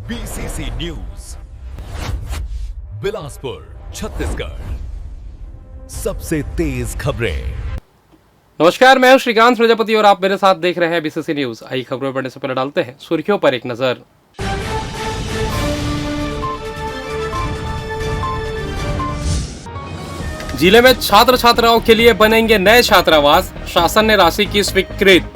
BCC news Bilaspur Chhattisgarh सबसे तेज खबरें। नमस्कार, मैं हूं श्रीकांत प्रजापति और आप मेरे साथ देख रहे हैं बीसीसी न्यूज। आई खबरों में बढ़ने से पहले डालते हैं सुर्खियों पर एक नजर। जिले में छात्र छात्राओं के लिए बनेंगे नए छात्रावास, शासन ने राशि की स्वीकृत।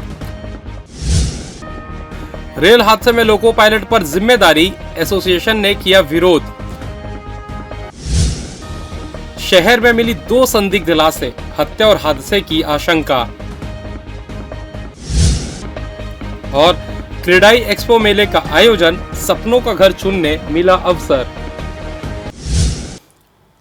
रेल हादसे में लोको पायलट पर जिम्मेदारी, एसोसिएशन ने किया विरोध। शहर में मिली 2 संदिग्ध लाशें, हत्या और हादसे की आशंका। और क्रेडाई एक्सपो मेले का आयोजन, सपनों का घर चुनने मिला अवसर।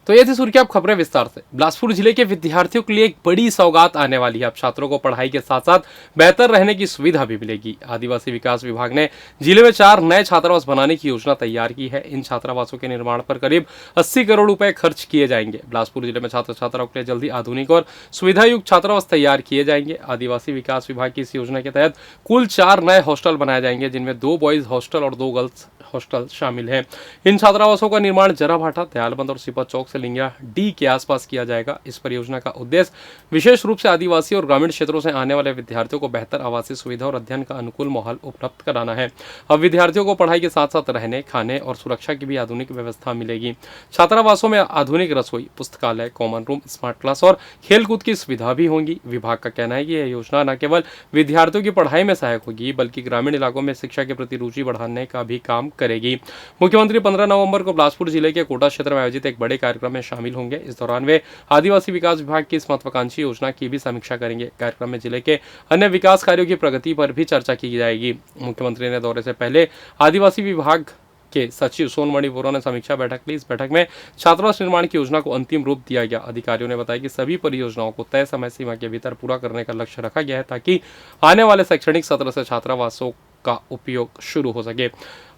तो ये थी सुर्खियां, अब खबरें विस्तार से। बिलासपुर जिले के विद्यार्थियों के लिए एक बड़ी सौगात आने वाली है। अब छात्रों को पढ़ाई के साथ साथ बेहतर रहने की सुविधा भी मिलेगी। आदिवासी विकास विभाग ने जिले में 4 नए छात्रावास बनाने की योजना तैयार की है। इन छात्रावासों के निर्माण पर करीब 80 करोड़ रुपए खर्च किए जाएंगे। बिलासपुर जिले में छात्र छात्राओं के लिए जल्दी आधुनिक और सुविधायुक्त छात्रावास तैयार किए जाएंगे। आदिवासी विकास विभाग की इस योजना के तहत कुल 4 नए हॉस्टल बनाए जाएंगे, जिनमें 2 बॉयज हॉस्टल और 2 गर्ल्स हॉस्टल शामिल हैं। इन छात्रावासों का निर्माण जराभाटा, दयालबंद और सिपत चौक से लिंगिया डी के आसपास किया जाएगा। इस परियोजना का उद्देश्य विशेष रूप से आदिवासी और ग्रामीण क्षेत्रों से आने वाले विद्यार्थियों को बेहतर आवासीय सुविधा और अध्ययन का अनुकूल माहौल उपलब्ध कराना है। अब विद्यार्थियों को पढ़ाई के साथ साथ रहने, खाने और सुरक्षा की भी आधुनिक व्यवस्था मिलेगी। छात्रावासों में आधुनिक रसोई, पुस्तकालय, कॉमन रूम, स्मार्ट क्लास और खेलकूद की सुविधा भी होंगी। विभाग का कहना है कि यह योजना न केवल विद्यार्थियों की पढ़ाई में सहायक होगी, बल्कि ग्रामीण इलाकों में शिक्षा के प्रति रुचि बढ़ाने का भी काम करेगी। मुख्यमंत्री 15 नवंबर को बिलासपुर जिले के कोटा क्षेत्र में आयोजित एक बड़े कार्यक्रम में शामिल होंगे। इस दौरान वे आदिवासी विकास विभाग की इस महत्वाकांक्षी योजना की भी समीक्षा करेंगे। कार्यक्रम में जिले के अन्य विकास कार्यों की प्रगति पर भी चर्चा की जाएगी। मुख्यमंत्री ने दौरे से पहले आदिवासी विभाग के सचिव सोनमणि बोरा ने समीक्षा बैठक ली। इस बैठक में छात्रावास निर्माण की योजना को अंतिम रूप दिया गया। अधिकारियों ने बताया कि सभी परियोजनाओं को तय समय सीमा के भीतर पूरा करने का लक्ष्य रखा गया है, ताकि आने वाले शैक्षणिक सत्र से छात्रावासों का उपयोग शुरू हो सके।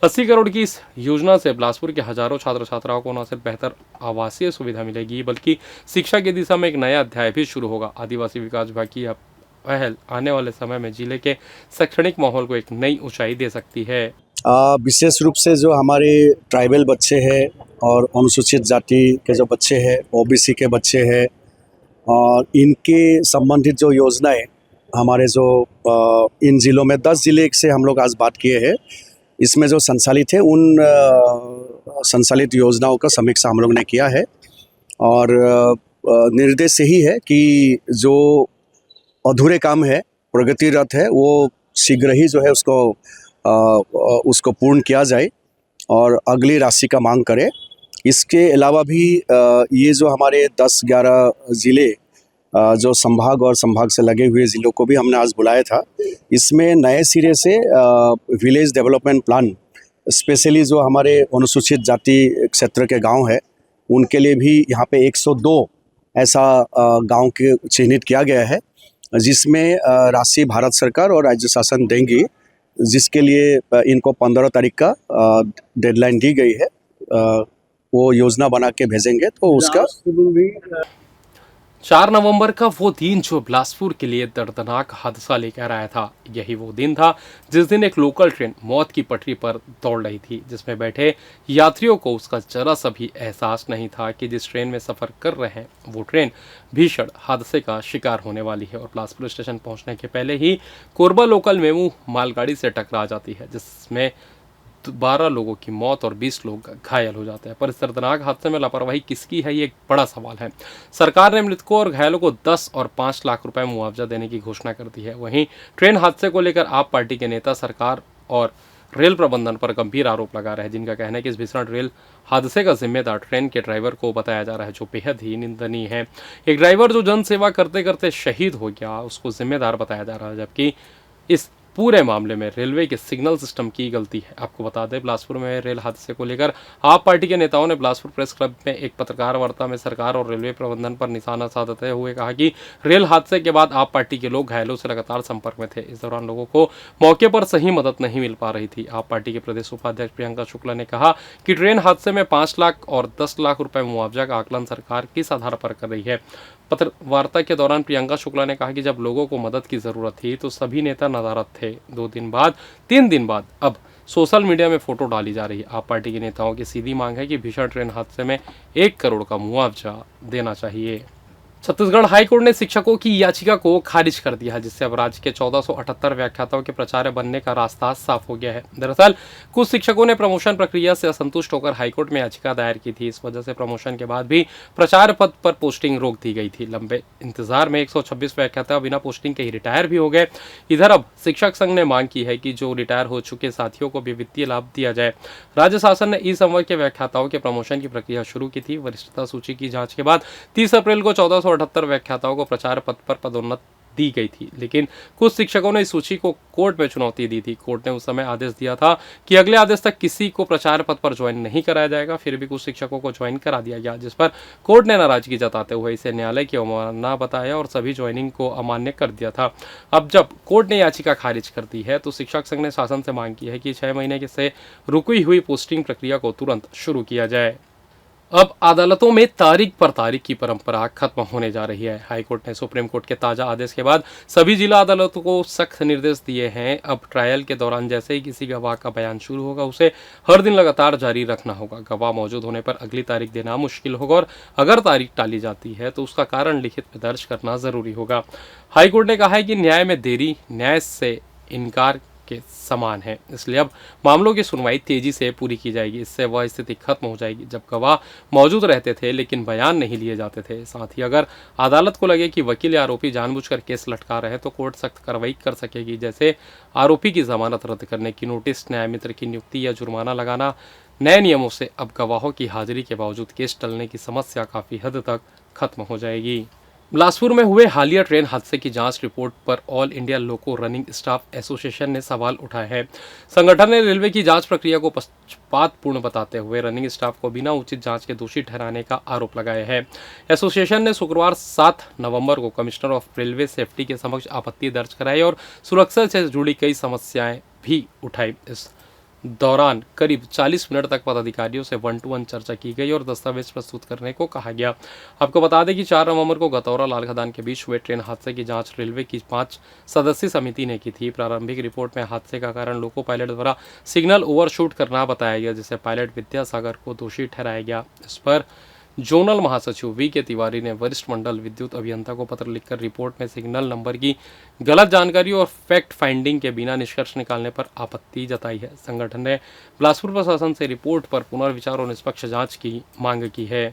80 करोड़ की इस योजना से बिलासपुर के हजारों छात्र छात्राओं को न सिर्फ बेहतर आवासीय सुविधा मिलेगी, बल्कि शिक्षा की दिशा में एक नया अध्याय भी शुरू होगा। आदिवासी विकास विभाग की यह पहल आने वाले समय में जिले के शैक्षणिक माहौल को एक नई ऊंचाई दे सकती है। विशेष रूप से जो हमारे ट्राइबल बच्चे हैं और अनुसूचित जाति के जो बच्चे हैं, ओबीसी के बच्चे हैं, और इनके संबंधित जो योजनाएं हमारे जो इन ज़िलों में 10 ज़िले से हम लोग आज बात किए हैं, इसमें जो संचालित है उन संचालित योजनाओं का समीक्षा हम लोग ने किया है। और निर्देश यही है कि जो अधूरे काम है, प्रगतिरत है, वो शीघ्र ही जो है उसको पूर्ण किया जाए और अगली राशि का मांग करें। इसके अलावा भी ये जो हमारे 10-11 ज़िले जो संभाग और संभाग से लगे हुए ज़िलों को भी हमने आज बुलाया था। इसमें नए सिरे से विलेज डेवलपमेंट प्लान, स्पेशली जो हमारे अनुसूचित जाति क्षेत्र के गांव है, उनके लिए भी यहाँ पे 102 ऐसा गांव के चिन्हित किया गया है, जिसमें राशि भारत सरकार और राज्य शासन देंगी, जिसके लिए इनको 15 तारीख का डेडलाइन दी गई है। वो योजना बना के भेजेंगे तो उसका 4 नवंबर का वो दिन जो बिलासपुर के लिए दर्दनाक हादसा लेकर आया था। यही वो दिन था जिस दिन एक लोकल ट्रेन मौत की पटरी पर दौड़ रही थी, जिसमें बैठे यात्रियों को उसका जरा सा भी एहसास नहीं था कि जिस ट्रेन में सफ़र कर रहे हैं वो ट्रेन भीषण हादसे का शिकार होने वाली है और बिलासपुर स्टेशन पहुंचने के पहले ही कोरबा लोकल मेमू मालगाड़ी से टकरा जाती है, जिसमें 12 लोगों की मौत और 20 लोग घायल हो जाते हैं। पर इस दर्दनाक हादसे में लापरवाही किसकी है, ये एक बड़ा सवाल है। सरकार ने मृतकों और घायलों को 10 और 5 लाख रुपए मुआवजा देने की घोषणा कर दी है। वहीं ट्रेन हादसे को लेकर आप पार्टी के नेता सरकार और रेल प्रबंधन पर गंभीर आरोप लगा रहे हैं, जिनका कहना है कि इस भीषण रेल हादसे का जिम्मेदार ट्रेन के ड्राइवर को बताया जा रहा है, जो बेहद ही निंदनीय है। एक ड्राइवर जो जन सेवा करते करते शहीद हो गया, उसको जिम्मेदार बताया जा रहा है, जबकि इस पूरे मामले में रेलवे के सिग्नल सिस्टम की गलती है। आपको बता दें, बिलासपुर में रेल हादसे को लेकर आप पार्टी के नेताओं ने बिलासपुर प्रेस क्लब में एक पत्रकार वार्ता में सरकार और रेलवे प्रबंधन पर निशाना साधते हुए कहा कि रेल हादसे के बाद आप पार्टी के लोग घायलों से लगातार संपर्क में थे। इस दौरान लोगों को मौके पर सही मदद नहीं मिल पा रही थी। आप पार्टी के प्रदेश उपाध्यक्ष प्रियंका शुक्ला ने कहा कि ट्रेन हादसे में 5 लाख और 10 लाख रुपए मुआवजा का आकलन सरकार किस आधार पर कर रही है। पत्र वार्ता के दौरान प्रियंका शुक्ला ने कहा कि जब लोगों को मदद की जरूरत थी तो सभी नेता नदारद थे। 3 दिन बाद अब सोशल मीडिया में फोटो डाली जा रही है। आप पार्टी के नेताओं की सीधी मांग है कि भीषण ट्रेन हादसे में 1 करोड़ का मुआवजा देना चाहिए। छत्तीसगढ़ हाईकोर्ट ने शिक्षकों की याचिका को खारिज कर दिया है, जिससे अब राज्य के 1478 व्याख्याताओं के प्राचार्य बनने का रास्ता साफ हो गया है। दरअसल कुछ शिक्षकों ने प्रमोशन प्रक्रिया से असंतुष्ट होकर हाईकोर्ट में याचिका दायर की थी। इस वजह से प्रमोशन के बाद भी प्राचार्य पद पर पोस्टिंग रोक दी गई थी। लंबे इंतजार में 126 व्याख्याता बिना पोस्टिंग के ही रिटायर भी हो गए। इधर अब शिक्षक संघ ने मांग की है कि जो रिटायर हो चुके साथियों को भी वित्तीय लाभ दिया जाए। राज्य शासन ने ई संवर्ग के व्याख्याताओं के प्रमोशन की प्रक्रिया शुरू की थी। वरिष्ठता सूची की जांच के बाद 30 अप्रैल को 1478 व्याख्याताओं को प्राचार्य पद पर पदोन्नति दी गई थी, लेकिन कुछ शिक्षकों ने इस सूची को कोर्ट में चुनौती दी थी। कोर्ट ने उस समय आदेश दिया था कि अगले आदेश तक किसी को प्राचार्य पद पर ज्वाइन नहीं कराया जाएगा। फिर भी कुछ शिक्षकों को ज्वाइन करा दिया गया, जिस पर कोर्ट ने नाराजगी जताते हुए इसे न्यायालय की अवमानना बताया और सभी ज्वाइनिंग को अमान्य कर दिया था। अब जब कोर्ट ने याचिका खारिज कर दी है तो शिक्षक संघ ने शासन से मांग की है कि 6 महीने से रुकी हुई पोस्टिंग प्रक्रिया को तुरंत शुरू किया जाए। अब अदालतों में तारीख पर तारीख की परंपरा खत्म होने जा रही है। हाईकोर्ट ने सुप्रीम कोर्ट के ताजा आदेश के बाद सभी जिला अदालतों को सख्त निर्देश दिए हैं। अब ट्रायल के दौरान जैसे ही किसी गवाह का बयान शुरू होगा, उसे हर दिन लगातार जारी रखना होगा। गवाह मौजूद होने पर अगली तारीख देना मुश्किल होगा और अगर तारीख टाली जाती है तो उसका कारण लिखित में दर्ज करना जरूरी होगा। हाईकोर्ट ने कहा है कि न्याय में देरी न्याय से इनकार के समान है, इसलिए अब मामलों की सुनवाई तेजी से पूरी की जाएगी। इससे वह स्थिति खत्म हो जाएगी जब गवाह मौजूद रहते थे लेकिन बयान नहीं लिए जाते थे। साथ ही अगर अदालत को लगे कि वकील या आरोपी जानबूझकर केस लटका रहे हैं तो कोर्ट सख्त कार्रवाई कर सकेगी, जैसे आरोपी की जमानत रद्द करने की नोटिस, न्यायमित्र की नियुक्ति या जुर्माना लगाना। नए नियमों से अब गवाहों की हाजिरी के बावजूद केस टलने की समस्या काफी हद तक खत्म हो जाएगी। बिलासपुर में हुए हालिया ट्रेन हादसे की जांच रिपोर्ट पर ऑल इंडिया लोको रनिंग स्टाफ एसोसिएशन ने सवाल उठाए हैं। संगठन ने रेलवे की जांच प्रक्रिया को पक्षपातपूर्ण बताते हुए रनिंग स्टाफ को बिना उचित जांच के दोषी ठहराने का आरोप लगाया है। एसोसिएशन ने शुक्रवार 7 नवंबर को कमिश्नर ऑफ रेलवे सेफ्टी के समक्ष आपत्ति दर्ज कराई और सुरक्षा से जुड़ी कई समस्याएं भी उठाई। इस दौरान करीब 40 मिनट तक पदाधिकारियों से 1-to-1 चर्चा की गई और दस्तावेज प्रस्तुत करने को कहा गया। आपको बता दें कि 4 नवंबर को गतौरा लाल खदान के बीच हुए ट्रेन हादसे की जांच रेलवे की 5 सदस्यीय समिति ने की थी। प्रारंभिक रिपोर्ट में हादसे का कारण लोको पायलट द्वारा सिग्नल ओवरशूट करना बताया गया, जिससे पायलट विद्यासागर को दोषी ठहराया गया। इस पर जोनल महासचिव वी के तिवारी ने वरिष्ठ मंडल विद्युत अभियंता को पत्र लिखकर रिपोर्ट में सिग्नल नंबर की गलत जानकारी और फैक्ट फाइंडिंग के बिना निष्कर्ष निकालने पर आपत्ति जताई है। संगठन ने बिलासपुर प्रशासन से रिपोर्ट पर पुनर्विचार और निष्पक्ष जांच की मांग की है।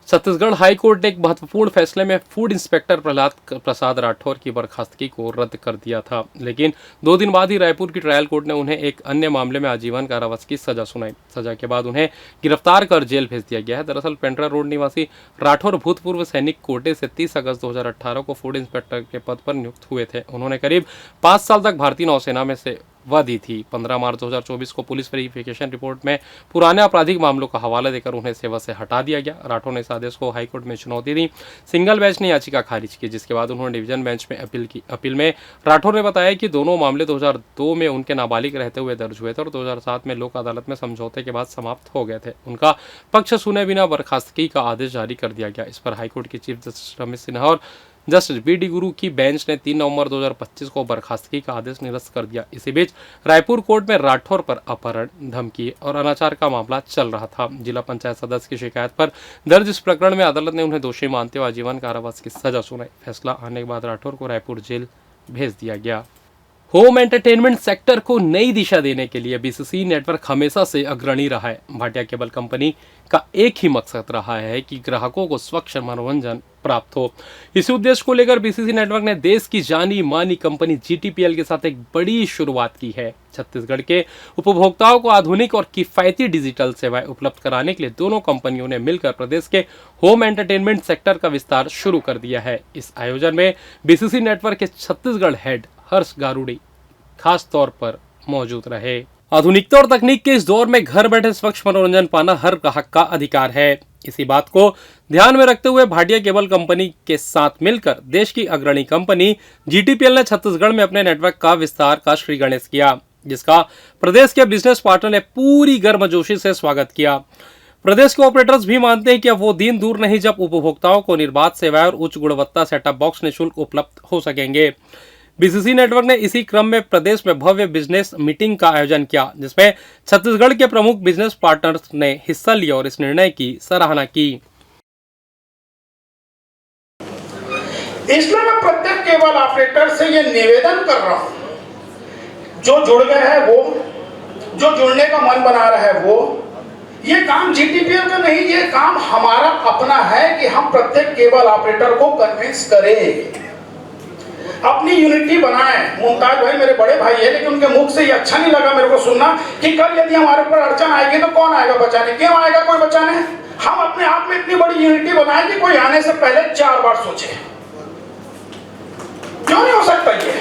छत्तीसगढ़ हाईकोर्ट ने एक महत्वपूर्ण फैसले में फूड इंस्पेक्टर प्रहलाद प्रसाद राठौर की बर्खास्तगी को रद्द कर दिया था, लेकिन 2 दिन बाद ही रायपुर की ट्रायल कोर्ट ने उन्हें एक अन्य मामले में आजीवन कारावास की सजा सुनाई। सजा के बाद उन्हें गिरफ्तार कर जेल भेज दिया गया है। दरअसल पेंड्रा रोड निवासी राठौर भूतपूर्व सैनिक कोटे से 30 अगस्त 2018 को फूड इंस्पेक्टर के पद पर नियुक्त हुए थे। उन्होंने करीब 5 साल तक भारतीय नौसेना में सेवा दी थी। 15 मार्च 2024 को पुलिस वेरिफिकेशन रिपोर्ट में पुराने आपराधिक मामलों का हवाला देकर उन्हें सेवा से हटा दिया गया। राठौर ने इस आदेश को हाईकोर्ट में चुनौती दी। सिंगल बेंच ने याचिका खारिज की, जिसके बाद उन्होंने डिवीजन बेंच में अपील की। अपील में राठौर ने बताया कि दोनों मामले 2002 में उनके नाबालिग रहते हुए दर्ज हुए थे और 2007 में लोक अदालत में समझौते के बाद समाप्त हो गए थे। उनका पक्ष सुने बिना बर्खास्तगी का आदेश जारी कर दिया गया। इस पर हाईकोर्ट के चीफ जस्टिस रमेश सिन्हा और जस्टिस बी.डी. गुरु की बेंच ने 3 नवंबर 2025 को बर्खास्तगी का आदेश निरस्त कर दिया। इसी बीच रायपुर कोर्ट में राठौर पर अपहरण, धमकी और अनाचार का मामला चल रहा था। जिला पंचायत सदस्य की शिकायत पर दर्ज इस प्रकरण में अदालत ने उन्हें दोषी मानते हुए आजीवन कारावास की सजा सुनाई। फैसला आने के बाद राठौर को रायपुर जेल भेज दिया गया। होम एंटरटेनमेंट सेक्टर को नई दिशा देने के लिए बीसीसी नेटवर्क हमेशा से अग्रणी रहा है। भाटिया केबल कंपनी का एक ही मकसद रहा है कि ग्राहकों को स्वच्छ मनोरंजन प्राप्त हो। इसी उद्देश्य को लेकर बीसीसी नेटवर्क ने देश की जानी मानी कंपनी जीटीपीएल के साथ एक बड़ी शुरुआत की है। छत्तीसगढ़ के उपभोक्ताओं को आधुनिक और किफायती डिजिटल सेवाएं उपलब्ध कराने के लिए दोनों कंपनियों ने मिलकर प्रदेश के होम एंटरटेनमेंट सेक्टर का विस्तार शुरू कर दिया है। इस आयोजन में बीसीसी नेटवर्क के छत्तीसगढ़ हेड हर्ष गारुड़ी खास तौर पर मौजूद रहे। आधुनिकता और तकनीक के इस दौर में घर बैठे स्वच्छ मनोरंजन पाना हर ग्राहक का अधिकार है। इसी बात को ध्यान में रखते हुए भाटिया केबल कंपनी के साथ मिलकर देश की अग्रणी कंपनी जीटीपीएल ने छत्तीसगढ़ में अपने नेटवर्क का विस्तार का श्री गणेश किया, जिसका प्रदेश के बिजनेस पार्टनर ने पूरी गर्मजोशी से स्वागत किया। प्रदेश के ऑपरेटर्स भी मानते हैं कि अब वो दिन दूर नहीं जब उपभोक्ताओं को निर्बाध सेवाएं और उच्च गुणवत्ता सेटअप बॉक्स निःशुल्क उपलब्ध हो सकेंगे। बीसीसी नेटवर्क ने इसी क्रम में प्रदेश में भव्य बिजनेस मीटिंग का आयोजन किया, जिसमें छत्तीसगढ़ के प्रमुख बिजनेस पार्टनर्स ने हिस्सा लिया और इस निर्णय की सराहना की। इसलिए मैं प्रत्येक केबल ऑपरेटर से ये निवेदन कर रहा हूं, जो जुड़ गए हैं वो, जो जुड़ने का मन बना रहा है वो, ये काम जीटीपीएल का नहीं, ये काम हमारा अपना है कि हम प्रत्येक केबल ऑपरेटर को कन्विंस करें, अपनी यूनिटी बनाएं। मुमताज भाई मेरे बड़े भाई है, लेकिन उनके मुख से ये अच्छा नहीं लगा मेरे को सुनना कि कल यदि हमारे ऊपर अड़चन आएगी तो कौन आएगा बचाने, क्यों आएगा कोई बचाने। हम अपने आप में इतनी बड़ी यूनिटी बनाएं कि कोई आने से पहले 4 बार सोचे। क्यों नहीं हो सकता ये?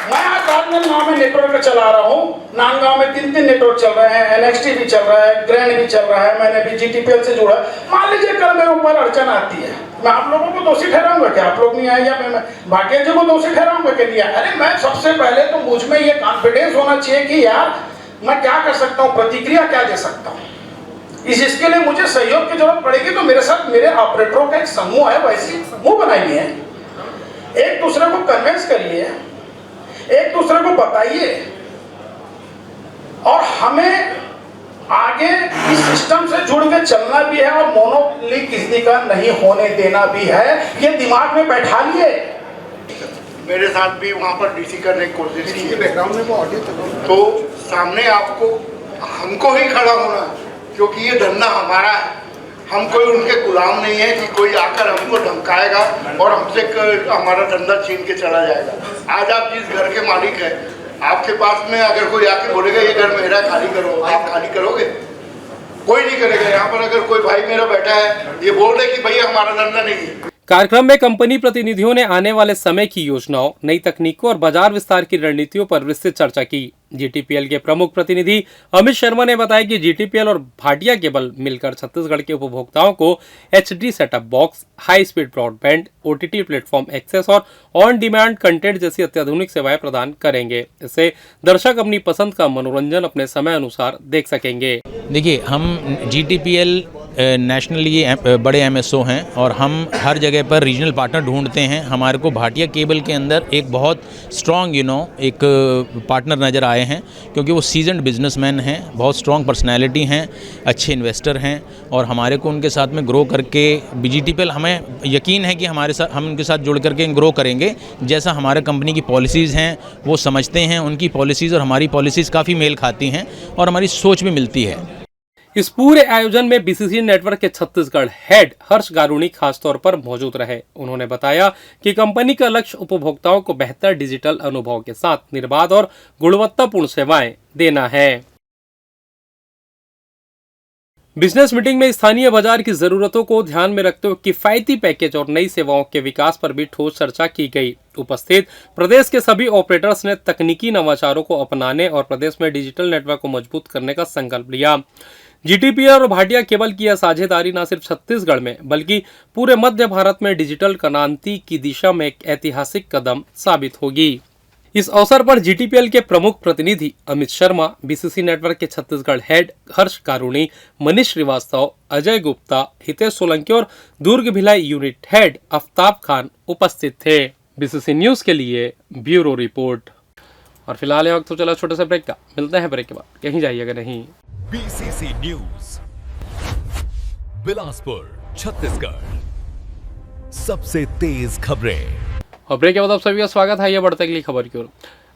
मैं आज राजनांदगांव में नेटवर्क चला रहा हूँ, नांदगांव में 3 नेटवर्क चल रहे हैं, एनएक्सटी भी चल रहा है, ग्रैंड भी चल रहा है, मैंने भी जीटीपीएल से जुड़ा। मान लीजिए कल मेरे ऊपर अड़चन आती है, मैं आप लोगों को दोषी ठहराऊंगा क्या? आप लोग नहीं आए या मैं भाटिया जी को दोषी ठहराऊंगा कि नहीं आए? अरे मैं सबसे पहले तो मुझ में ये कॉन्फिडेंस होना चाहिए कि यार मैं क्या कर सकता हूँ, प्रतिक्रिया क्या दे सकता हूँ। इसके लिए मुझे सहयोग की जरूरत पड़ेगी, तो मेरे साथ मेरे ऑपरेटरों का एक समूह है, वैसी समूह बनाइए, एक दूसरे को कन्विंस करिए, एक दूसरे को बताइए, और हमें आगे इस सिस्टम से जुड़ के चलना भी है और मोनोपोली किसी का नहीं होने देना भी है। ये दिमाग में बैठा लिए। मेरे साथ भी वहाँ पर डीसी करने की कोशिश की, बैकग्राउंड में वो ऑडियो तो सामने आपको हमको ही खड़ा होना, क्योंकि ये धंधा हमारा है, हम कोई उनके गुलाम नहीं है कि कोई आकर हमको धमकाएगा और हमसे हमारा धंधा छीन के चला जाएगा। आज आप जिस घर के मालिक हैं, आपके पास में अगर कोई आके बोलेगा ये घर मेरा खाली करो, आप खाली करोगे? कोई नहीं करेगा। यहाँ पर अगर कोई भाई मेरा बैठा है, ये बोल रहे कि भैया हमारा धंधा नहीं है। कार्यक्रम में कंपनी प्रतिनिधियों ने आने वाले समय की योजनाओं, नई तकनीकों और बाजार विस्तार की रणनीतियों पर विस्तृत चर्चा की। जीटीपीएल के प्रमुख प्रतिनिधि अमित शर्मा ने बताया कि जीटीपीएल और भाटिया केबल मिलकर छत्तीसगढ़ के उपभोक्ताओं को HD setup box, high speed broadband, OTT platform access और ऑन डिमांड कंटेंट जैसी अत्याधुनिक सेवाएं प्रदान करेंगे। इससे दर्शक अपनी पसंद का मनोरंजन अपने समय अनुसार देख सकेंगे। देखिए, हम जीटीपीएल नेशनली बड़े एमएसओ हैं और हम हर जगह पर रीजनल पार्टनर ढूंढते हैं। हमारे को भाटिया केबल के अंदर एक बहुत स्ट्रॉन्ग एक पार्टनर नज़र आए हैं, क्योंकि वो सीजन्ड बिजनेसमैन हैं, बहुत स्ट्रॉन्ग पर्सनैलिटी हैं, अच्छे इन्वेस्टर हैं, और हमारे को उनके साथ में ग्रो करके जीटीपीएल, हमें यकीन है कि हम उनके साथ जुड़ करके ग्रो करेंगे। जैसा हमारे कंपनी की पॉलिसीज़ हैं वो समझते हैं, उनकी पॉलिसीज़ और हमारी पॉलिसीज़ काफ़ी मेल खाती हैं और हमारी सोच भी मिलती है। इस पूरे आयोजन में बीसीसी नेटवर्क के छत्तीसगढ़ हेड हर्ष गारूणी खासतौर पर मौजूद रहे। उन्होंने बताया कि कंपनी का लक्ष्य उपभोक्ताओं को बेहतर डिजिटल अनुभव के साथ निर्बाध और गुणवत्तापूर्ण सेवाएं देना है। बिजनेस मीटिंग में स्थानीय बाजार की जरूरतों को ध्यान में रखते हुए किफायती पैकेज और नई सेवाओं के विकास पर भी ठोस चर्चा की गई। उपस्थित प्रदेश के सभी ऑपरेटर्स ने तकनीकी नवाचारों को अपनाने और प्रदेश में डिजिटल नेटवर्क को मजबूत करने का संकल्प लिया। जीटीपीएल और भाटिया केबल की यह साझेदारी न सिर्फ छत्तीसगढ़ में बल्कि पूरे मध्य भारत में डिजिटल क्रांति की दिशा में एक ऐतिहासिक कदम साबित होगी। इस अवसर पर जीटीपीएल के प्रमुख प्रतिनिधि अमित शर्मा, बीसीसी नेटवर्क के छत्तीसगढ़ हेड हर्ष गारूणी, मनीष श्रीवास्तव, अजय गुप्ता, हितेश सोलंकी और दुर्ग भिलाई यूनिट हेड आफ्ताब खान उपस्थित थे। बीसीसी न्यूज के लिए ब्यूरो रिपोर्ट। और फिलहाल ये वक्त तो चला छोटे से ब्रेक का, मिलते हैं ब्रेक के बाद, कहीं जाइएगा नहीं। बीसीसी न्यूज बिलासपुर छत्तीसगढ़, सबसे तेज खबरें। और ब्रेक के बाद आप सभी का स्वागत है। ये बढ़ते अगली खबर की ओर।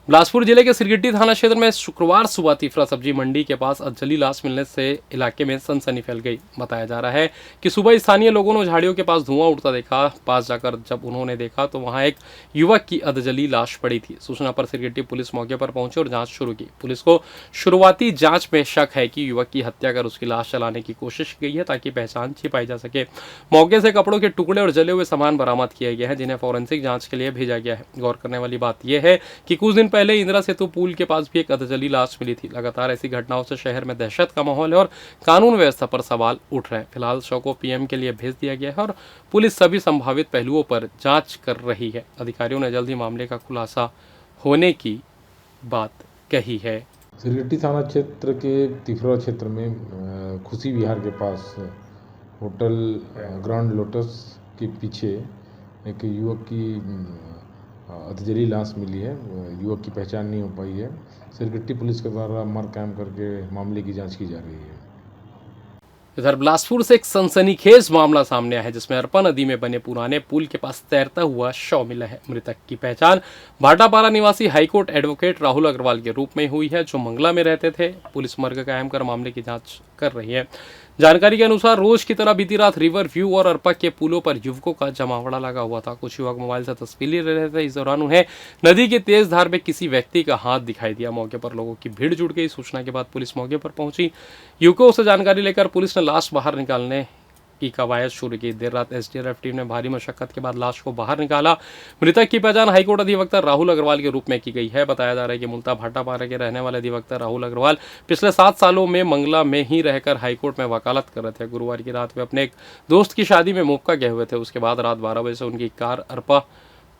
बिलासपुर जिले के सिरगिट्टी थाना क्षेत्र में शुक्रवार सुबह तीफरा सब्जी मंडी के पास अधजली लाश मिलने से इलाके में सनसनी फैल गई। बताया जा रहा है कि सुबह स्थानीय लोगों ने झाड़ियों के पास धुआं उड़ता देखा। पास जाकर जब उन्होंने देखा तो वहां एक युवक की अधजली लाश पड़ी थी। सूचना पर सिरगिट्टी पुलिस मौके पर पहुंची और जांच शुरू की। पुलिस को शुरुआती जांच में शक है कि युवक की हत्या कर उसकी लाश चलाने की कोशिश की गई है ताकि पहचान छिपाई जा सके। मौके से कपड़ों के टुकड़े और जले हुए सामान बरामद किए गए हैं, जिन्हें फॉरेंसिक जांच के लिए भेजा गया है। गौर करने वाली बात यह है कि कुछ दिन पहले इंदिरा सेतु पुल के पास भी एक अधजली लाश मिली थी। लगातार ऐसी घटनाओं से शहर में दहशत का माहौल है और कानून व्यवस्था पर सवाल उठ रहे हैं। फिलहाल शव को पीएम के लिए भेज दिया गया है और पुलिस सभी संभावित पहलुओं पर जांच कर रही है। अधिकारियों ने जल्द ही मामले का खुलासा होने की बात कही है। सिरगिट्टी थाना क्षेत्र के तिफरा क्षेत्र में खुशी विहार के पास होटल ग्रांड लोटस के पीछे एक युवक की अधजली लाश मिली है। युवक की पहचान नहीं हो पाई है। सिरगिट्टी पुलिस के द्वारा मर कैम्प करके मामले की जांच की जा रही है। इधर बिलासपुर से एक सनसनीखेज मामला सामने आया है, जिसमें अरपा नदी में बने पुराने पुल के पास तैरता हुआ शव मिला है। मृतक की पहचान भाटापारा निवासी हाईकोर्ट एडवोकेट राहुल अग्रवाल के रूप में हुई है, जो मंगला में रहते थे। पुलिस मर्ग कायम कर मामले की जांच कर रही है। जानकारी के अनुसार रोज की तरह बीती रात रिवर व्यू और अरपा के पुलों पर युवकों का जमावड़ा लगा हुआ था। कुछ युवक मोबाइल से तस्वीरें ले रहे थे। इस दौरान उन्हें नदी की तेज धार में किसी व्यक्ति का हाथ दिखाई दिया। मौके पर लोगों की भीड़ जुट गई। सूचना के बाद पुलिस मौके पर पहुंची। युवकों से जानकारी लेकर पुलिस ने लाश बाहर निकालने की कवायद शुरू की। देर रात एसडीआरएफ टीम ने भारी मशक्कत के बाद लाश को बाहर निकाला। मृतक की पहचान हाईकोर्ट अधिवक्ता राहुल अग्रवाल के रूप में की गई है। बताया जा रहा है कि मूलतः भाटापारा के रहने वाले अधिवक्ता राहुल अग्रवाल पिछले 7 सालों में मंगला में ही रहकर हाईकोर्ट में वकालत कर रहे थे। गुरुवार की रात वे अपने एक दोस्त की शादी में मोक्का गए हुए थे। उसके बाद रात 12 बजे से उनकी कार अरपा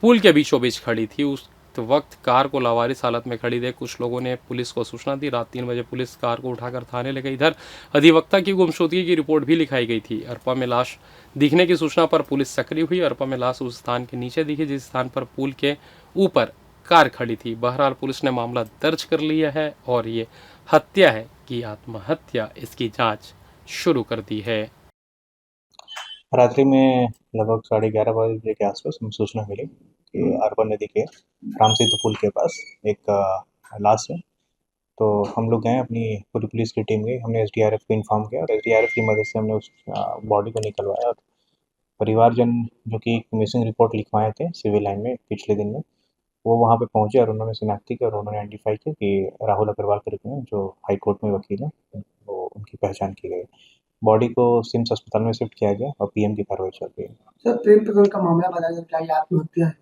पुल के बीचों बीच खड़ी थी। उस वक्त कार को लावारिस हालत में खड़ी देख कुछ लोगों ने पुलिस को सूचना दी। रात 3 बजे पुलिस कार को उठाकर थाने ले गई। इधर अधिवक्ता की गुमशुदगी की रिपोर्ट भी लिखाई गई थी। अरपा में लाश दिखने की सूचना पर पुलिस सक्रिय हुई। अरपा में लाश उस स्थान के नीचे दिखी जिस स्थान पर पुल के ऊपर कार खड़ी थी। बहरहाल पुलिस ने मामला दर्ज कर लिया है और ये हत्या है कि आत्महत्या, इसकी जांच शुरू कर दी है। रात्रि में लगभग 11:30 बजे के आसपास हमें सूचना मिली कि अरपा नदी के राम सेतु पुल के पास एक लाश है। तो हम लोग गए, अपनी पूरी पुलिस की टीम गई। हमने एसडीआरएफ को इन्फॉर्म किया और एसडीआरएफ की मदद से हमने उस बॉडी को निकलवाया। और परिवारजन जो कि मिसिंग रिपोर्ट लिखवाए थे सिविल लाइन में पिछले दिन में, वो वहाँ पे पहुँचे और उन्होंने शिनाख्ती की और उन्होंने आइडेंटिफाई किया कि राहुल अग्रवाल के रूप में जो हाईकोर्ट में वकील हैं, वो उनकी पहचान की गई। बॉडी को सिम्स अस्पताल में शिफ्ट किया गया और पीएम की कार्रवाई चल रही है। सर, प्रेम प्रकरण का मामला बताया जा रहा है, क्या ये आत्महत्या है?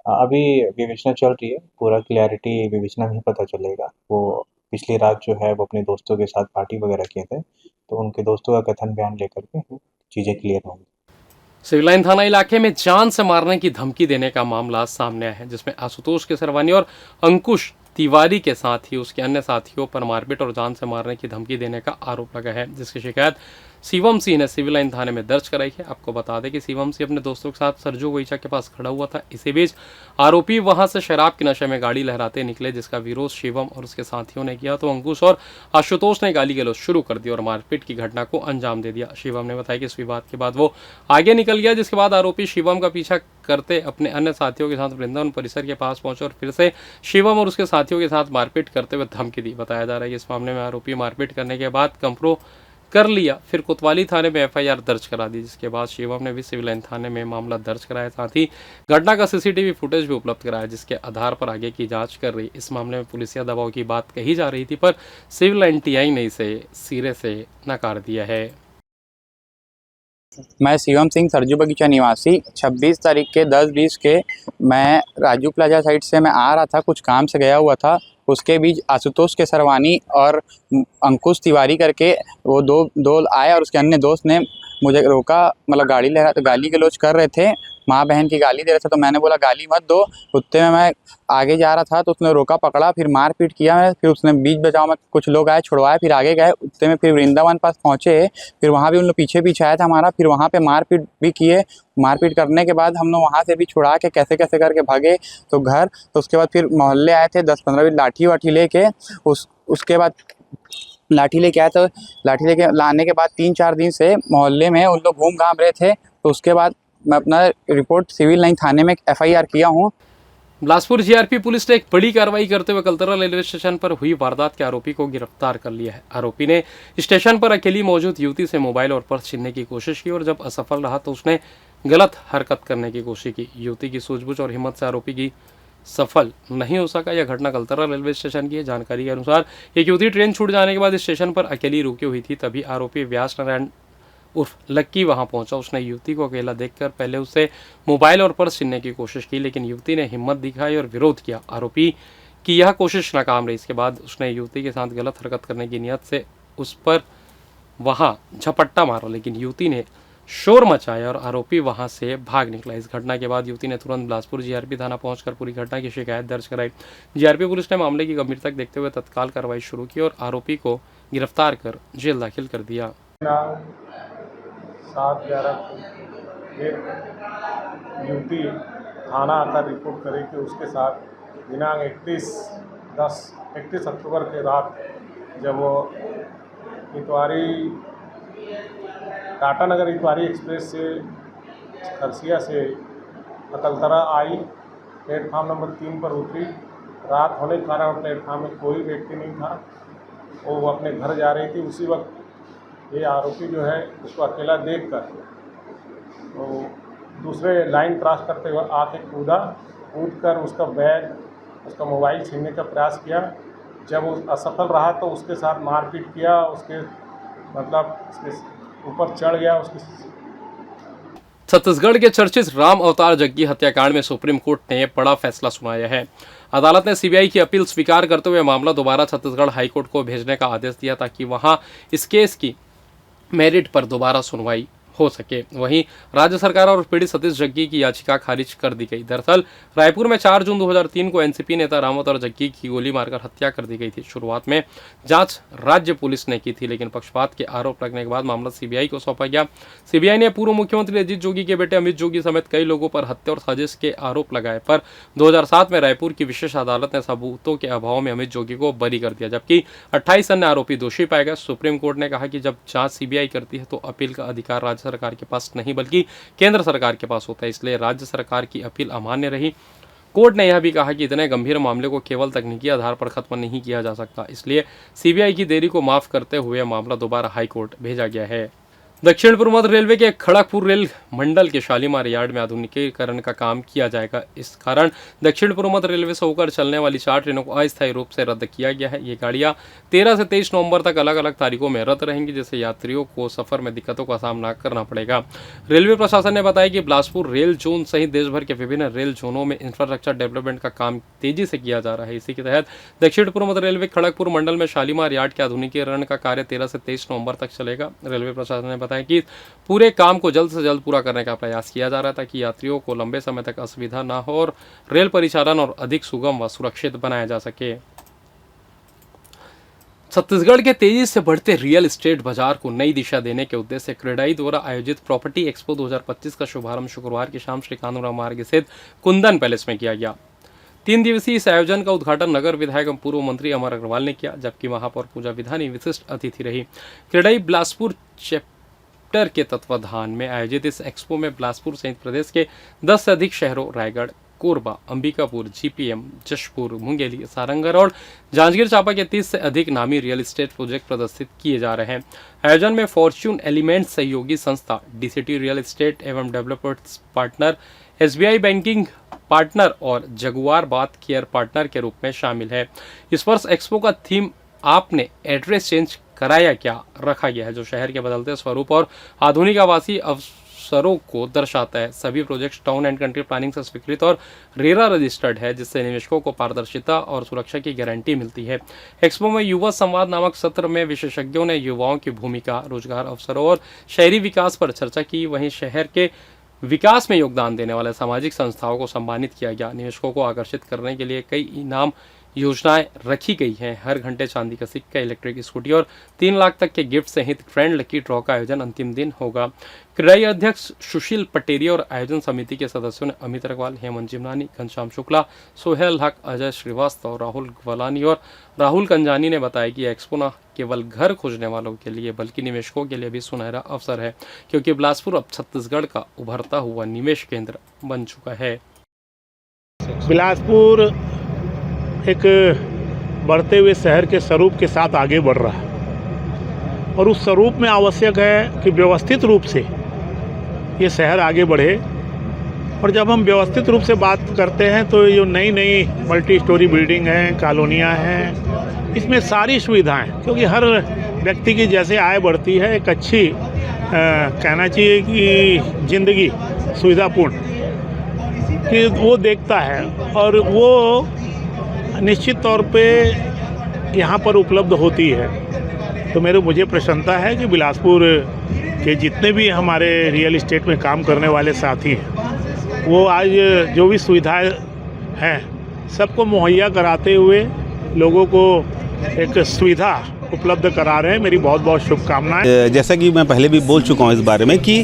अभी विवेचना चल रही है, पूरा क्लैरिटी विवेचना में ही पता चलेगा। वो पिछली रात जो है वो अपने दोस्तों के साथ पार्टी वगैरह किए थे, तो उनके दोस्तों का कथन बयान लेकर के चीज़ें क्लियर होंगी। सिविल लाइन थाना इलाके में जान से मारने की धमकी देने का मामला सामने आया है, जिसमें आशुतोष केसरवानी और अंकुश तिवारी के साथ ही उसके अन्य साथियों पर मारपीट और जान से मारने की धमकी देने का आरोप लगा है, जिसकी शिकायत शिवम सिंह ने सिविल लाइन थाने में दर्ज कराई है। आपको बता दें कि शिवम सिंह अपने दोस्तों के साथ सरजू गोईचा के पास खड़ा हुआ था। इसी बीच आरोपी वहां से शराब के नशे में गाड़ी लहराते निकले, जिसका विरोध शिवम और उसके साथियों ने किया तो अंकुश और आशुतोष ने गाली गलौज शुरू कर दी और मारपीट की घटना को अंजाम दे दिया। शिवम ने बताया कि इस विवाद के बाद वो आगे निकल गया, जिसके बाद आरोपी शिवम का पीछा करते अपने अन्य साथियों के साथ वृंदावन परिसर के पास पहुंचे और फिर से शिवम और उसके साथियों के साथ मारपीट करते हुए धमकी दी। बताया जा रहा है कि इस मामले में आरोपी मारपीट करने के बाद कंप्रो कर लिया, फिर कोतवाली थाने में एफआईआर दर्ज करा दी, जिसके बाद शिवम ने भी सिविल लाइन थाने में मामला दर्ज कराया। साथ ही घटना का सीसीटीवी फुटेज भी उपलब्ध कराया, जिसके आधार पर आगे की जांच कर रही। इस मामले में पुलिसिया दबाव की बात कही जा रही थी, पर सिविल लाइन टीआई ने इसे सिरे से नकार दिया है। मैं शिवम सिंह, सरजू बगीचा निवासी। 26 तारीख के 10:20 के मैं राजू प्लाजा साइड से मैं आ रहा था, कुछ काम से गया हुआ था। उसके बीच आशुतोष केसरवानी और अंकुश तिवारी करके वो दो आए और उसके अन्य दोस्त ने मुझे रोका, मतलब गाड़ी ले रहा तो गाली गलौज कर रहे थे, माँ बहन की गाली दे रहे थे। तो मैंने बोला गाली मत दो। उतने में मैं आगे जा रहा था तो उसने रोका, पकड़ा, फिर मारपीट किया। फिर उसने बीच बचाव में कुछ लोग आए, छुड़वाए, फिर आगे गए। उतने में फिर वृंदावन पास पहुँचे, फिर वहाँ भी उन लोग पीछे आया था हमारा, फिर वहाँ पे मारपीट भी किए। मारपीट करने के बाद हम लोग वहाँ से भी छुड़ा के कैसे कैसे करके भागे तो घर। तो उसके बाद फिर मोहल्ले आए थे 10-15 लाठी वाठी लेके। उसके बाद लाठी लेके आए, तो लाठी लेके लाने के बाद 3-4 दिन से मोहल्ले में उन लोग घूम घाम रहे थे। तो उसके बाद मैं अपना रिपोर्ट सिविल लाइन थाने में एफआईआर किया हूँ। बिलासपुर जीआरपी पुलिस ने एक बड़ी कार्रवाई करते हुए कलतरा रेलवे स्टेशन पर हुई वारदात के आरोपी को गिरफ्तार कर लिया है। आरोपी ने स्टेशन पर अकेली मौजूद युवती से मोबाइल और पर्स छीनने की कोशिश की और जब असफल रहा तो उसने गलत हरकत करने की कोशिश की। युवती की सूझबूझ और हिम्मत से आरोपी की सफल नहीं हो सका। यह घटना कलतरा रेलवे स्टेशन की है। जानकारी के अनुसार एक युवती ट्रेन छूट जाने के बाद स्टेशन पर अकेली रुकी हुई थी, तभी आरोपी व्यास नारायण उर्फ लक्की वहां पहुंचा। उसने युवती को अकेला देखकर पहले उससे मोबाइल और पर्स छीनने की कोशिश की, लेकिन युवती ने हिम्मत दिखाई और विरोध किया। आरोपी की यह कोशिश नाकाम रही। इसके बाद उसने युवती के साथ गलत हरकत करने की नियत से उस पर वहां झपट्टा मारा, लेकिन युवती ने शोर मचाया और आरोपी वहां से भाग निकला। इस घटना के बाद युवती ने तुरंत बिलासपुर जीआरपी थाना पहुंचकर पूरी घटना की शिकायत दर्ज कराई। जीआरपी पुलिस ने मामले की गंभीरता देखते हुए तत्काल कार्रवाई शुरू की और आरोपी को गिरफ्तार कर जेल दाखिल कर दिया। 7/11 युवती थाना आकर रिपोर्ट करे कि उसके साथ दिनांक 31 अक्टूबर के रात जब वो टाटा नगर इतवारी एक्सप्रेस से खरसिया से अकलतरा आई, प्लेटफार्म नंबर 3 पर उतरी। रात होने के कारण प्लेटफार्म में कोई व्यक्ति नहीं था, वो अपने घर जा रही थी। उसी वक्त ये आरोपी जो है उसको अकेला देखकर तो दूसरे लाइन क्रॉस करते हुए आके कूद कर उसका बैग, उसका मोबाइल छीनने का प्रयास किया। जब वो असफल रहा तो उसके साथ मारपीट किया, उसके ऊपर चढ़ गया। छत्तीसगढ़ के चर्चित राम अवतार जग्गी हत्याकांड में सुप्रीम कोर्ट ने बड़ा फैसला सुनाया है। अदालत ने सीबीआई की अपील स्वीकार करते हुए मामला दोबारा छत्तीसगढ़ हाईकोर्ट को भेजने का आदेश दिया ताकि वहां इस केस की मेरिट पर दोबारा सुनवाई हो सके। वहीं राज्य सरकार और पीड़ित सतीश जग्गी की याचिका खारिज कर दी गई। दरअसल रायपुर में 4 जून 2003 को एनसीपी नेता राम अवतार जग्गी की गोली मारकर हत्या कर दी गई थी। शुरुआत में जांच राज्य पुलिस ने की थी, लेकिन पक्षपात के आरोप लगने के बाद मामला सीबीआई को सौंपा गया। सीबीआई ने पूर्व मुख्यमंत्री अजीत जोगी के बेटे अमित जोगी समेत कई लोगों पर हत्या और साजिश के आरोप लगाए, पर 2007 में रायपुर की विशेष अदालत ने सबूतों के अभाव में अमित जोगी को बरी कर दिया, जबकि 28 अन्य आरोपी दोषी पाए गए। सुप्रीम कोर्ट ने कहा कि जब जांच सीबीआई करती है तो अपील का अधिकार राज्य सरकार के पास नहीं बल्कि केंद्र सरकार के पास होता है, इसलिए राज्य सरकार की अपील अमान्य रही। कोर्ट ने यह भी कहा कि इतने गंभीर मामले को केवल तकनीकी आधार पर खत्म नहीं किया जा सकता, इसलिए सीबीआई की देरी को माफ करते हुए मामला दोबारा हाईकोर्ट भेजा गया है। दक्षिण पूर्व मध्य रेलवे के खड़गपुर रेल मंडल के शालीमार यार्ड में आधुनिकीकरण का काम किया जाएगा। इस कारण दक्षिण पूर्व मध्य रेलवे से होकर चलने वाली 4 ट्रेनों को अस्थायी रूप से रद्द किया गया है। ये गाड़ियां 13 से 23 नवंबर तक अलग अलग तारीखों में रद्द रहेंगी, जिससे यात्रियों को सफर में दिक्कतों का सामना करना पड़ेगा। रेलवे प्रशासन ने बताया कि बिलासपुर रेल जोन सहित देश भर के विभिन्न रेल जोनों में इंफ्रास्ट्रक्चर डेवलपमेंट का काम तेजी से किया जा रहा है। इसी के तहत दक्षिण पूर्व मध्य रेलवे खड़गपुर मंडल में शालीमार यार्ड के आधुनिकीकरण का कार्य 13 से 23 नवंबर तक चलेगा। रेलवे प्रशासन ने बताया कि पूरे काम को जल्द से जल्द पूरा करने का प्रयास किया जा रहा है ताकि यात्रियों को लंबे समय तक असुविधा न हो और रेल परिचालन और अधिक सुगम व सुरक्षित बनाया जा सके। छत्तीसगढ़ के तेजी से बढ़ते रियल एस्टेट बाजार को नई दिशा देने के उद्देश्य से क्रेडाई द्वारा आयोजित प्रॉपर्टी एक्सपो 2025 का शुभारंभ शुक्रवार की शाम श्री कानूराम मार्ग स्थित कुंदन पैलेस में किया गया। 3 दिवसीय इस आयोजन का उद्घाटन नगर विधायक एवं पूर्व मंत्री अमर अग्रवाल ने किया, जबकि महापौर पूजा विधानी विशिष्ट अतिथि रही। क्रेडाई बिलासपुर चैप्टर के तत्वाधान में आयोजित इस एक्सपो में बिलासपुर सहित प्रदेश के 10 से अधिक शहरों रायगढ़, कोरबा, अंबिकापुर, जीपीएम, जशपुर, मुंगेली, सारंगढ़ और जांजगीर चांपा के 30 से अधिक नामी रियल एस्टेट प्रोजेक्ट प्रदर्शित किए जा रहे हैं। आयोजन में फॉर्च्यून एलिमेंट्स सहयोगी संस्था, डीसीटी रियल एस्टेट एवं developers partner, SBI banking partner और जगुआर बात केयर पार्टनर के रूप में शामिल है। इस वर्ष एक्सपो का थीम आपने एड्रेस चेंज कराया क्या रखा गया है, जो शहर के बदलते स्वरूप और आधुनिक आवासीय अवसरों को दर्शाता है। सभी project town and country planning से स्वीकृत और रेरा रजिस्टर्ड है, जिससे निवेशकों को पारदर्शिता और सुरक्षा की गारंटी मिलती है। एक्सपो में युवा संवाद नामक सत्र में विशेषज्ञों ने युवाओं की भूमिका, रोजगार अवसरों और शहरी विकास पर चर्चा की। वहीं शहर के विकास में योगदान देने वाले सामाजिक संस्थाओं को सम्मानित किया गया। निवेशकों को आकर्षित करने के लिए कई इनाम योजनाएं रखी गई हैं। हर घंटे चांदी का सिक्का, इलेक्ट्रिक स्कूटी और 3 लाख तक के गिफ्ट सहित फ्रेंड लकी ड्रॉ का आयोजन अंतिम दिन होगा। क्रेडाई अध्यक्ष सुशील पटेरी और आयोजन समिति के सदस्यों ने अमित अग्रवाल, हेमंत जिमनानी, घनश्याम शुक्ला, सोहेल हक, अजय श्रीवास्तव, राहुल ग्वालानी और राहुल कंजानी ने बताया कि एक्सपो न केवल घर खोजने वालों के लिए बल्कि निवेशकों के लिए भी सुनहरा अवसर है, क्योंकि बिलासपुर अब छत्तीसगढ़ का उभरता हुआ निवेश केंद्र बन चुका है। बिलासपुर एक बढ़ते हुए शहर के स्वरूप के साथ आगे बढ़ रहा है और उस स्वरूप में आवश्यक है कि व्यवस्थित रूप से ये शहर आगे बढ़े। और जब हम व्यवस्थित रूप से बात करते हैं तो ये नई नई मल्टी स्टोरी बिल्डिंग हैं, कॉलोनियाँ हैं, इसमें सारी सुविधाएं, क्योंकि हर व्यक्ति की जैसे आय बढ़ती है एक अच्छी कहना चाहिए कि ज़िंदगी सुविधापूर्ण कि वो देखता है और वो निश्चित तौर पे यहाँ पर उपलब्ध होती है। तो मुझे प्रसन्नता है कि बिलासपुर के जितने भी हमारे रियल एस्टेट में काम करने वाले साथी हैं वो आज जो भी सुविधाएं हैं सबको मुहैया कराते हुए लोगों को एक सुविधा उपलब्ध करा रहे हैं। मेरी बहुत बहुत शुभकामनाएं। जैसा कि मैं पहले भी बोल चुका हूँ इस बारे में कि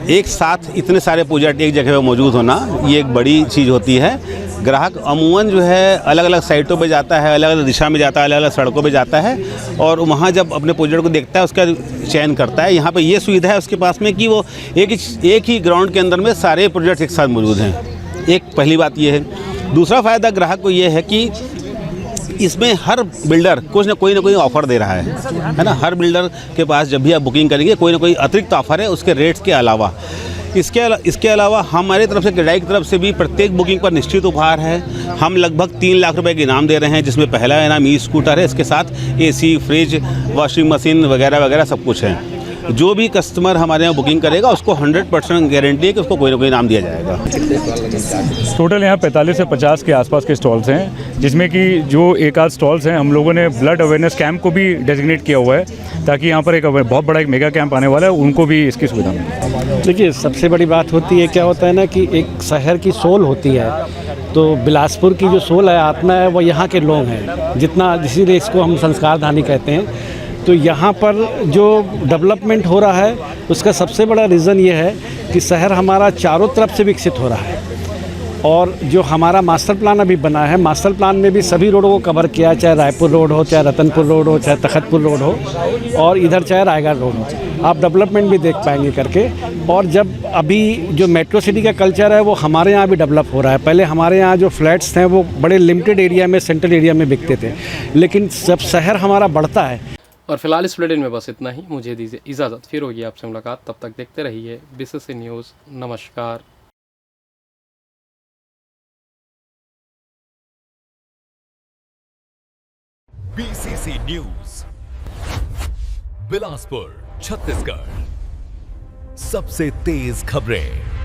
एक साथ इतने सारे प्रोजेक्ट एक जगह पर मौजूद होना ये एक बड़ी चीज़ होती है। ग्राहक अमूमन जो है अलग अलग साइटों पे जाता है, अलग अलग दिशा में जाता है, अलग अलग सड़कों पे जाता है और वहाँ जब अपने प्रोजेक्ट को देखता है उसका चयन करता है। यहाँ पे ये सुविधा है उसके पास में कि वो एक ही ग्राउंड के अंदर में सारे प्रोजेक्ट एक साथ मौजूद हैं। एक पहली बात ये है। दूसरा फ़ायदा ग्राहक को ये है कि इसमें हर बिल्डर कुछ ना कोई ऑफ़र दे रहा है ना। हर बिल्डर के पास जब भी आप बुकिंग करेंगे कोई ना कोई अतिरिक्त ऑफ़र है उसके रेट्स के अलावा। इसके अलावा हमारी तरफ से क्रेडाई की तरफ से भी प्रत्येक बुकिंग पर निश्चित उपहार है। हम लगभग 3 लाख रुपए के इनाम दे रहे हैं, जिसमें पहला इनाम ई स्कूटर है, इसके साथ AC, फ्रिज, वॉशिंग मशीन वगैरह वगैरह सब कुछ है। जो भी कस्टमर हमारे यहाँ बुकिंग करेगा उसको 100% गारंटी है कि उसको कोई ना कोई इनाम दिया जाएगा। टोटल यहाँ 45 से 50 के आसपास के स्टॉल्स हैं, जिसमें कि जो एक आध स्टॉल्स हैं हम लोगों ने ब्लड अवेयरनेस कैंप को भी डेजिग्नेट किया हुआ है, ताकि यहाँ पर एक बहुत बड़ा एक मेगा कैंप आने वाला है, उनको भी इसकी सुविधा मिले। देखिए, सबसे बड़ी बात होती है, क्या होता है ना कि एक शहर की सोल होती है, तो बिलासपुर की जो सोल है, आत्मा है, वो यहाँ के लोग हैं जितना, इसीलिए इसको हम संस्कार धानी कहते हैं। तो यहाँ पर जो डेवलपमेंट हो रहा है उसका सबसे बड़ा रीज़न ये है कि शहर हमारा चारों तरफ से विकसित हो रहा है। और जो हमारा मास्टर प्लान अभी बना है, मास्टर प्लान में भी सभी रोडों को कवर किया, चाहे रायपुर रोड हो, चाहे रतनपुर रोड हो, चाहे तखतपुर रोड हो, और इधर चाहे रायगढ़ रोड हो। आप डेवलपमेंट भी देख पाएंगे करके। और जब अभी जो मेट्रो सिटी का कल्चर है वो हमारे यहाँ भी डेवलप हो रहा है। पहले हमारे यहाँ जो फ्लैट्स थे वो बड़े लिमिटेड एरिया में, सेंट्रल एरिया में बिकते थे, लेकिन जब शहर हमारा बढ़ता है। और फिलहाल इस बुलेटिन में बस इतना ही। मुझे दीजिए इजाज़त, फिर होगी आपसे मुलाकात। तब तक देखते रहिए BCC न्यूज़। नमस्कार। BCC न्यूज़ बिलासपुर छत्तीसगढ़, सबसे तेज खबरें।